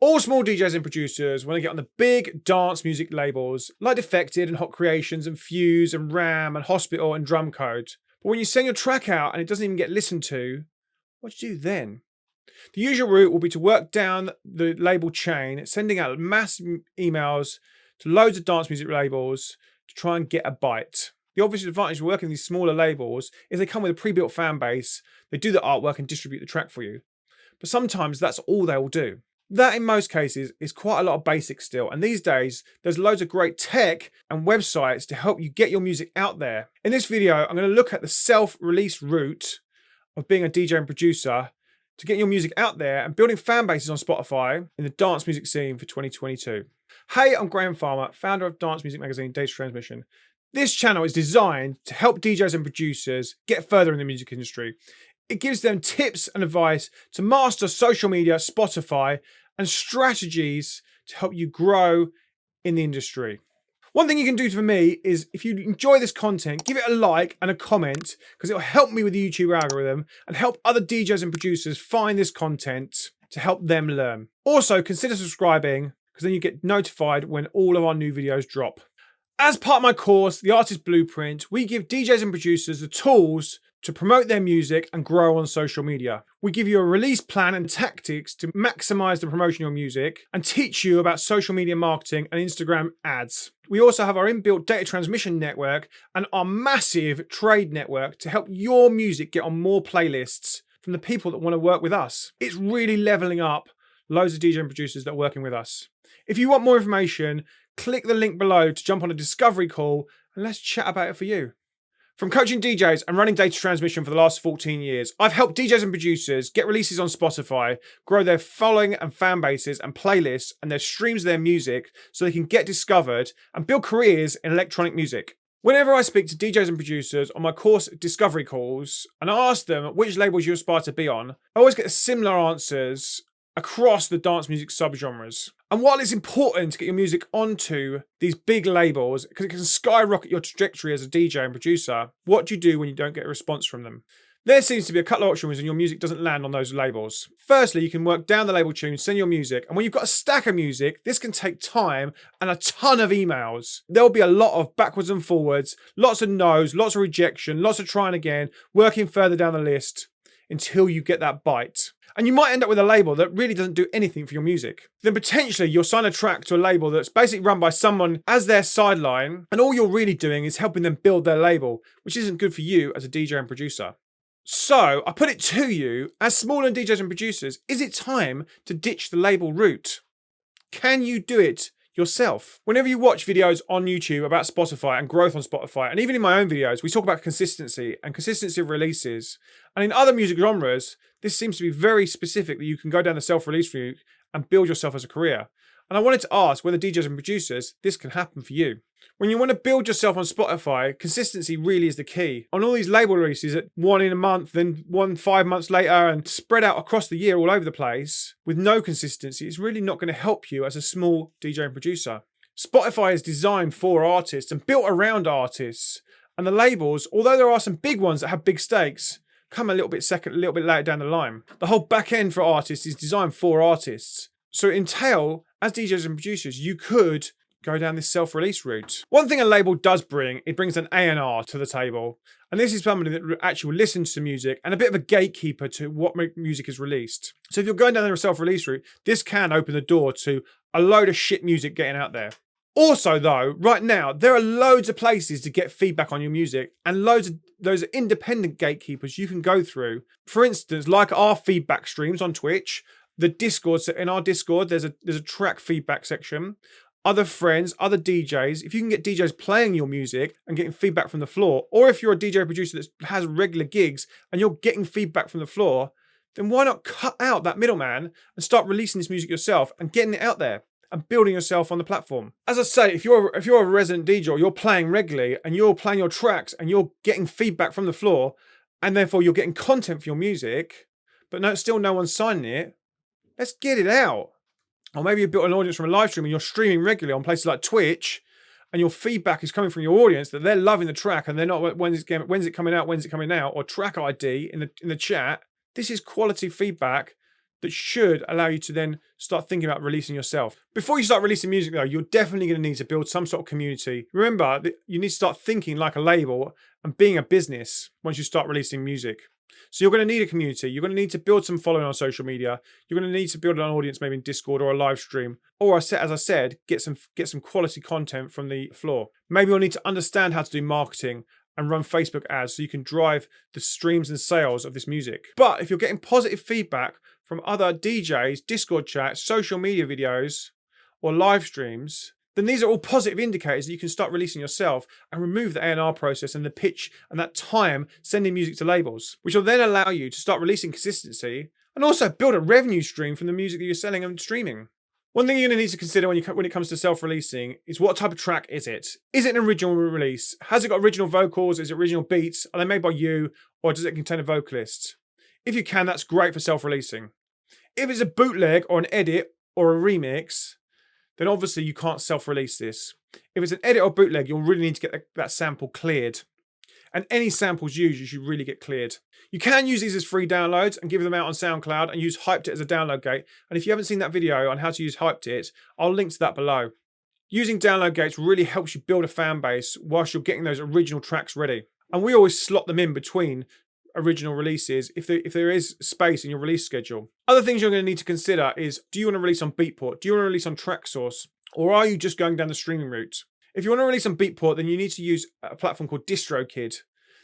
All small DJs and producers want to get on the big dance music labels like Defected and Hot Creations and Fuse and Ram and Hospital and Drumcode. But when you send your track out and it doesn't even get listened to, what do you do then? The usual route will be to work down the label chain, sending out mass emails to loads of dance music labels to try and get a bite. The obvious advantage of working with these smaller labels is they come with a pre-built fan base, they do the artwork and distribute the track for you. But sometimes that's all they will do. That in most cases is quite a lot of basics still, and these days there's loads of great tech and websites to help you get your music out there. In this video I'm going to look at the self-release route of being a DJ and producer to get your music out there and building fan bases on Spotify in the dance music scene for 2022. Hey, I'm Graham Farmer, founder of dance music magazine DJs Transmission. This channel is designed to help DJs and producers get further in the music industry. It gives them tips and advice to master social media, Spotify, and strategies to help you grow in the industry. One thing you can do for me is, if you enjoy this content, give it a like and a comment, because it will help me with the YouTube algorithm and help other DJs and producers find this content to help them learn. Also, consider subscribing, because then you get notified when all of our new videos drop. As part of my course, The Artist Blueprint, we give DJs and producers the tools to promote their music and grow on social media. We give you a release plan and tactics to maximize the promotion of your music and teach you about social media marketing and Instagram ads. We also have our inbuilt data transmission network and our massive trade network to help your music get on more playlists from the people that want to work with us. It's really leveling up loads of DJ and producers that are working with us. If you want more information, click the link below to jump on a discovery call and let's chat about it for you. From coaching DJs and running data transmission for the last 14 years, I've helped DJs and producers get releases on Spotify, grow their following and fan bases and playlists and their streams of their music so they can get discovered and build careers in electronic music. Whenever I speak to DJs and producers on my course discovery calls and I ask them which labels you aspire to be on, I always get similar answers across the dance music subgenres. And while it's important to get your music onto these big labels, because it can skyrocket your trajectory as a DJ and producer, what do you do when you don't get a response from them? There seems to be a couple of options when your music doesn't land on those labels. Firstly, you can work down the label tune, send your music, and when you've got a stack of music, this can take time and a ton of emails. There'll be a lot of backwards and forwards, lots of no's, lots of rejection, lots of trying again, working further down the list until you get that bite. And you might end up with a label that really doesn't do anything for your music. Then potentially you'll sign a track to a label that's basically run by someone as their sideline, and all you're really doing is helping them build their label, which isn't good for you as a DJ and producer. So I put it to you, as smaller DJs and producers, is it time to ditch the label route? Can you do it yourself? Whenever you watch videos on YouTube about Spotify and growth on Spotify, and even in my own videos, we talk about consistency and consistency of releases. And in other music genres, this seems to be very specific that you can go down the self-release route and build yourself as a career. And I wanted to ask whether DJs and producers, this can happen for you. When you want to build yourself on Spotify, consistency really is the key. On all these label releases, at one in a month, then one 5 months later, and spread out across the year all over the place, with no consistency, it's really not going to help you as a small DJ and producer. Spotify is designed for artists and built around artists. And the labels, although there are some big ones that have big stakes, come a little bit later down the line. The whole back end for artists is designed for artists. So it entails, as DJs and producers, you could go down this self-release route. One thing a label does bring, it brings an A&R to the table. And this is somebody that actually listens to music and a bit of a gatekeeper to what music is released. So if you're going down the self-release route, this can open the door to a load of shit music getting out there. Also though, right now, there are loads of places to get feedback on your music and loads of those independent gatekeepers you can go through. For instance, like our feedback streams on Twitch, the Discord, so in our Discord, there's a track feedback section. Other friends, other DJs, if you can get DJs playing your music and getting feedback from the floor, or if you're a DJ producer that has regular gigs and you're getting feedback from the floor, then why not cut out that middleman and start releasing this music yourself and getting it out there and building yourself on the platform. As I say, if you're a resident DJ or you're playing regularly and you're playing your tracks and you're getting feedback from the floor and therefore you're getting content for your music, but still no one's signing it, let's get it out. Or maybe you built an audience from a live stream and you're streaming regularly on places like Twitch and your feedback is coming from your audience that they're loving the track and they're not, when's it coming out, or track ID in the chat. This is quality feedback that should allow you to then start thinking about releasing yourself. Before you start releasing music though, you're definitely going to need to build some sort of community. Remember that you need to start thinking like a label and being a business once you start releasing music. So you're going to need a community. You're going to need to build some following on social media. You're going to need to build an audience, maybe in Discord or a live stream. Or as I said, get some quality content from the floor. Maybe you'll need to understand how to do marketing and run Facebook ads so you can drive the streams and sales of this music. But if you're getting positive feedback from other DJs, Discord chats, social media videos, or live streams, then these are all positive indicators that you can start releasing yourself and remove the A&R process and the pitch and that time sending music to labels, which will then allow you to start releasing consistency and also build a revenue stream from the music that you're selling and streaming. One thing you're going to need to consider when it comes to self-releasing is what type of track is it? Is it an original release? Has it got original vocals? Is it original beats? Are they made by you? Or does it contain a vocalist? If you can, that's great for self-releasing. If it's a bootleg or an edit or a remix, then obviously you can't self-release this. If it's an edit or bootleg, you'll really need to get that sample cleared. And any samples used, you should really get cleared. You can use these as free downloads and give them out on SoundCloud and use Hyped It as a download gate. And if you haven't seen that video on how to use Hyped It, I'll link to that below. Using download gates really helps you build a fan base whilst you're getting those original tracks ready. And we always slot them in between original releases if there is space in your release schedule. Other things you're going to need to consider is, do you want to release on Beatport? Do you want to release on TrackSource? Or are you just going down the streaming route? If you want to release on Beatport, then you need to use a platform called DistroKid.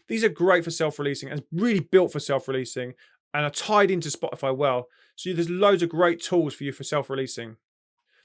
These are great for self-releasing and really built for self-releasing and are tied into Spotify well. So there's loads of great tools for you for self-releasing.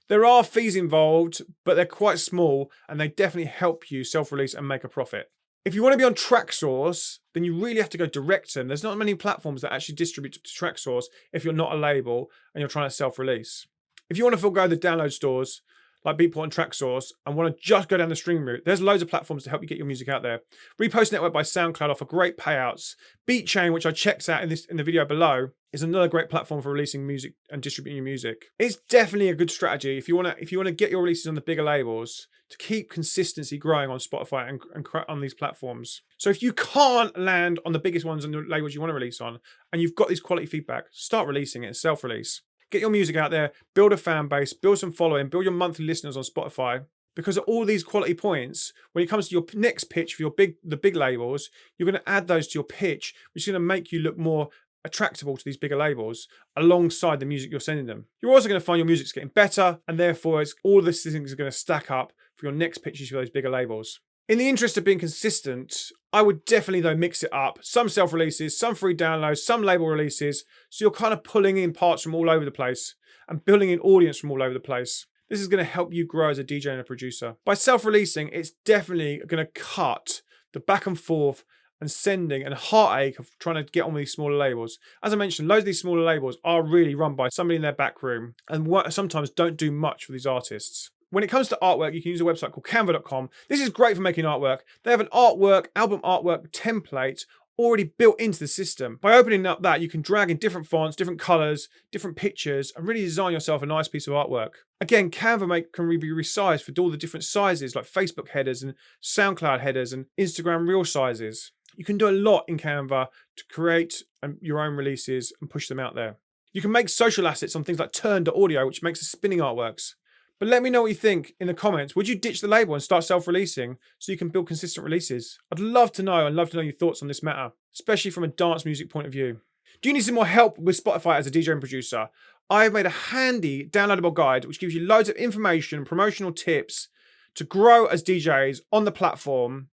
There are fees involved, but they're quite small and they definitely help you self-release and make a profit. If you want to be on TrackSource, then you really have to go direct to them. There's not many platforms that actually distribute to TrackSource if you're not a label and you're trying to self-release. If you want to forego the download stores like Beatport and TrackSource and want to just go down the stream route, there's loads of platforms to help you get your music out there. Repost Network by SoundCloud offer great payouts. BeatChain, which I checked out in the video below, is another great platform for releasing music and distributing your music. It's definitely a good strategy if you want to get your releases on the bigger labels to keep consistency growing on Spotify and on these platforms. So if you can't land on the biggest ones on the labels you want to release on, and you've got this quality feedback, start releasing it, self-release. Get your music out there, build a fan base, build some following, build your monthly listeners on Spotify. Because of all these quality points, when it comes to your next pitch for the big labels, you're going to add those to your pitch, which is going to make you look more attractable to these bigger labels alongside the music you're sending them. You're also going to find your music's getting better, and therefore all of these things are going to stack up for your next pitches for those bigger labels. In the interest of being consistent, I would definitely though mix it up. Some self-releases, some free downloads, some label releases. So you're kind of pulling in parts from all over the place and building an audience from all over the place. This is going to help you grow as a DJ and a producer. By self-releasing, it's definitely going to cut the back and forth and sending and heartache of trying to get on with these smaller labels. As I mentioned, loads of these smaller labels are really run by somebody in their back room and sometimes don't do much for these artists. When it comes to artwork, you can use a website called canva.com. This is great for making artwork. They have an album artwork template already built into the system. By opening up that, you can drag in different fonts, different colors, different pictures, and really design yourself a nice piece of artwork. Again, Canva can be resized for all the different sizes, like Facebook headers and SoundCloud headers and Instagram reel sizes. You can do a lot in Canva to create your own releases and push them out there. You can make social assets on things like Turn.audio, which makes the spinning artworks. But let me know what you think in the comments. Would you ditch the label and start self-releasing so you can build consistent releases? I'd love to know and love to know your thoughts on this matter, especially from a dance music point of view. Do you need some more help with Spotify as a DJ and producer? I've made a handy downloadable guide which gives you loads of information and promotional tips to grow as DJs on the platform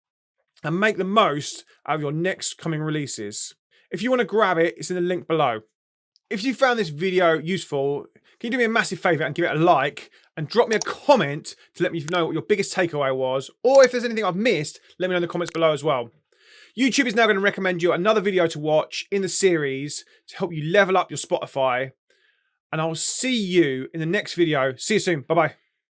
and make the most out of your next coming releases. If you want to grab it, it's in the link below. If you found this video useful, can you do me a massive favour and give it a like and drop me a comment to let me know what your biggest takeaway was, or if there's anything I've missed, let me know in the comments below as well. YouTube is now going to recommend you another video to watch in the series to help you level up your Spotify, and I'll see you in the next video. See you soon. Bye-bye.